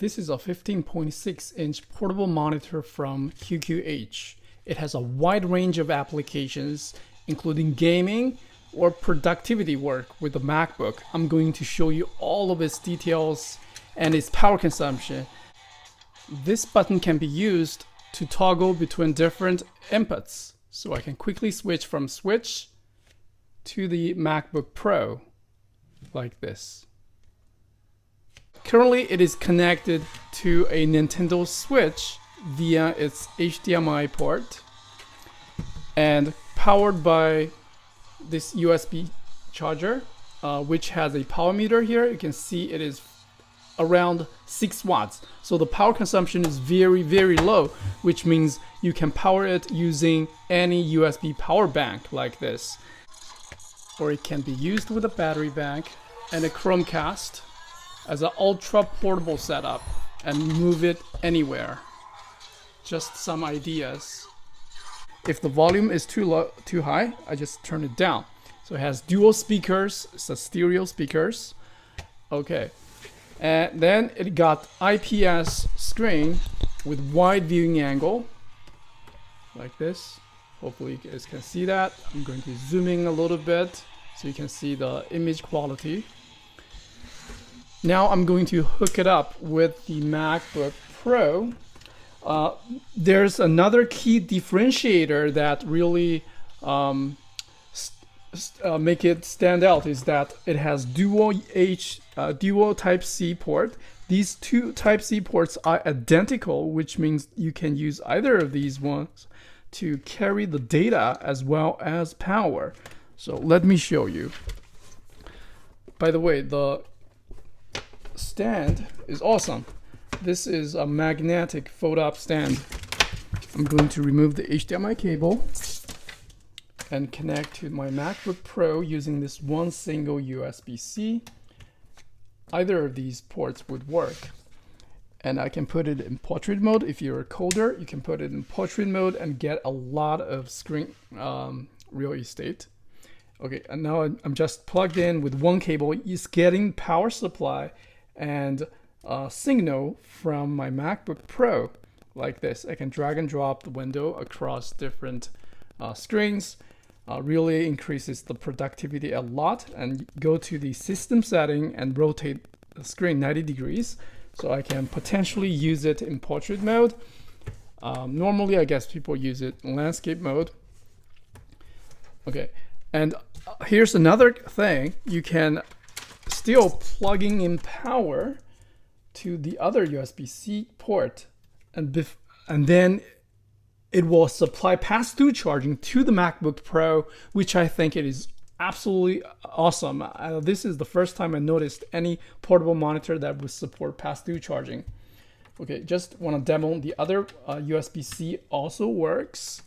This is a 15.6-inch portable monitor from QQH. It has a wide range of applications, including gaming or productivity work with the MacBook. I'm going to show you all of its details and its power consumption. This button can be used to toggle between different inputs. So I can quickly switch from Switch to the MacBook Pro like this. Currently, it is connected to a Nintendo Switch via its HDMI port and powered by this USB charger, which has a power meter here. You can see it is around 6 watts. So the power consumption is very, very low, which means you can power it using any USB power bank like this. Or it can be used with a battery bank and a Chromecast as an ultra portable setup and move it anywhere. Just some ideas. If the volume is too high, I just turn it down. So it has dual speakers, it's a stereo speakers. Okay, and then it got IPS screen with wide viewing angle, like this. Hopefully you guys can see that. I'm going to zoom in a little bit so you can see the image quality. Now I'm going to hook it up with the MacBook Pro. There's another key differentiator that really make it stand out is that it has dual Type-C port. These two Type-C ports are identical, which means you can use either of these ones to carry the data as well as power. So let me show you. By the way, the stand is awesome. This is a magnetic fold-up stand. I'm going to remove the HDMI cable and connect to my MacBook Pro using this one single USB-C. Either of these ports would work. And I can put it in portrait mode. If you're a coder, you can put it in portrait mode and get a lot of screen real estate. Okay, and now I'm just plugged in with one cable. It's getting power supply and signal from my MacBook Pro like this. I can drag and drop the window across different screens. Really increases the productivity a lot. And go to the system setting and rotate the screen 90 degrees. So I can potentially use it in portrait mode. Normally, I guess people use it in landscape mode. Okay, and here's another thing. You can still plugging in power to the other USB-C port, and then it will supply pass-through charging to the MacBook Pro, which I think it is absolutely awesome. This is the first time I noticed any portable monitor that would support pass-through charging. Okay, just want to demo the other USB-C also works.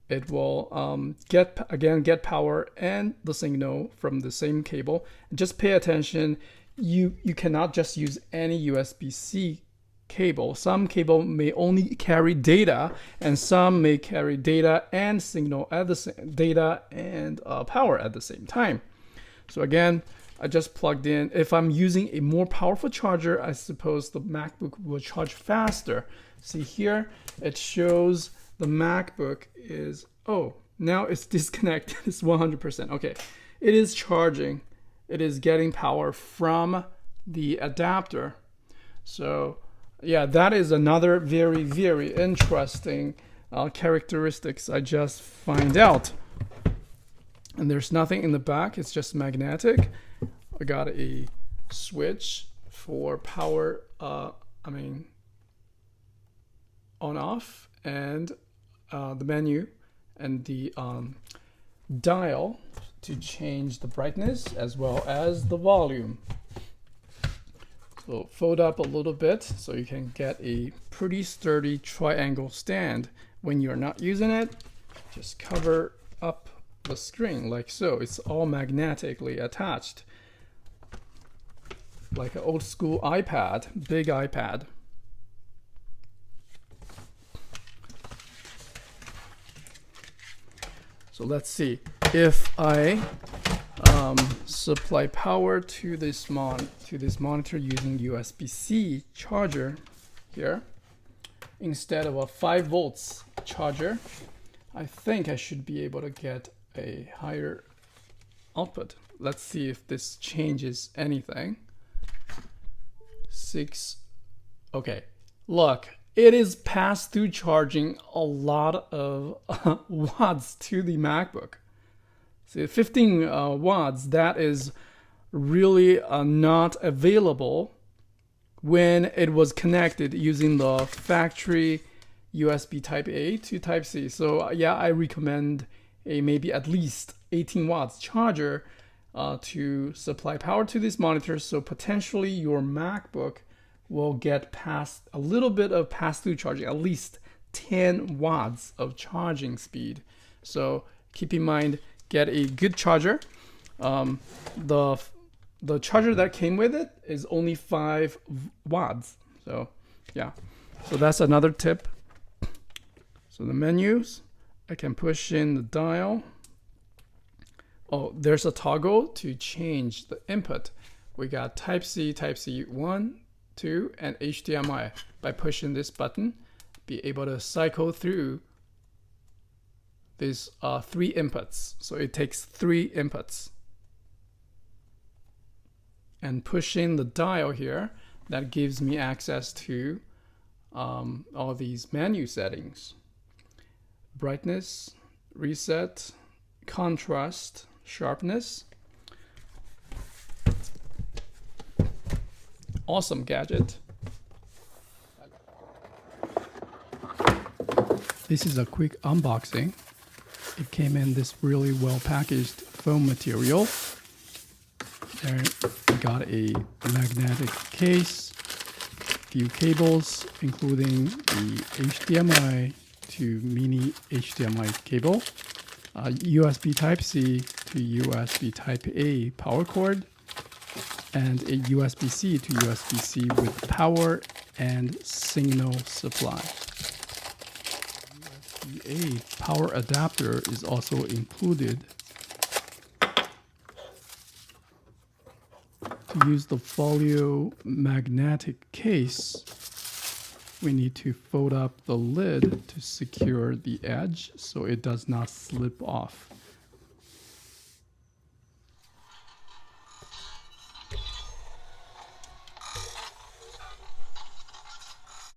It will get power and the signal from the same cable. Just pay attention. You cannot just use any USB-C cable. Some cable may only carry data, and some may carry data and signal at the power at the same time. So again, I just plugged in. If I'm using a more powerful charger, I suppose the MacBook will charge faster. See here, it shows the MacBook is, oh, now it's disconnected. It's 100%. Okay, it is charging. It is getting power from the adapter. So yeah, that is another very, very interesting characteristics I just find out. And there's nothing in the back. It's just magnetic. I got a switch for power, on off, and the menu and the dial to change the brightness as well as the volume. So fold up a little bit so you can get a pretty sturdy triangle stand. When you're not using it, just cover up the screen like so. It's all magnetically attached, like an old school iPad, big iPad. So let's see. If I supply power to this monitor using USB-C charger here instead of a 5 volts charger. I think I should be able to get a higher output. Let's see if this changes anything. 6. Okay, look, it is pass-through charging a lot of watts to the MacBook. So 15 watts, that is really not available when it was connected using the factory USB Type A to Type C. So yeah, I recommend a maybe at least 18 watts charger to supply power to this monitor. So potentially your MacBook will get past a little bit of pass-through charging, at least 10 watts of charging speed. So keep in mind, get a good charger. The charger that came with it is only 5 watts. So yeah, so that's another tip. So the menus, I can push in the dial. Oh, there's a toggle to change the input. We got Type C 1, 2, and HDMI. By pushing this button, be able to cycle through these 3 inputs. So it takes 3 inputs. And pushing the dial here, that gives me access to all these menu settings. Brightness, reset, contrast, sharpness. Awesome gadget. This is a quick unboxing. It came in this really well packaged foam material. There we got a magnetic case, few cables, including the HDMI to mini HDMI cable, USB Type-C to USB Type-A power cord, and a USB-C to USB-C with power and signal supply. USB-A power adapter is also included. To use the folio magnetic case, we need to fold up the lid to secure the edge so it does not slip off.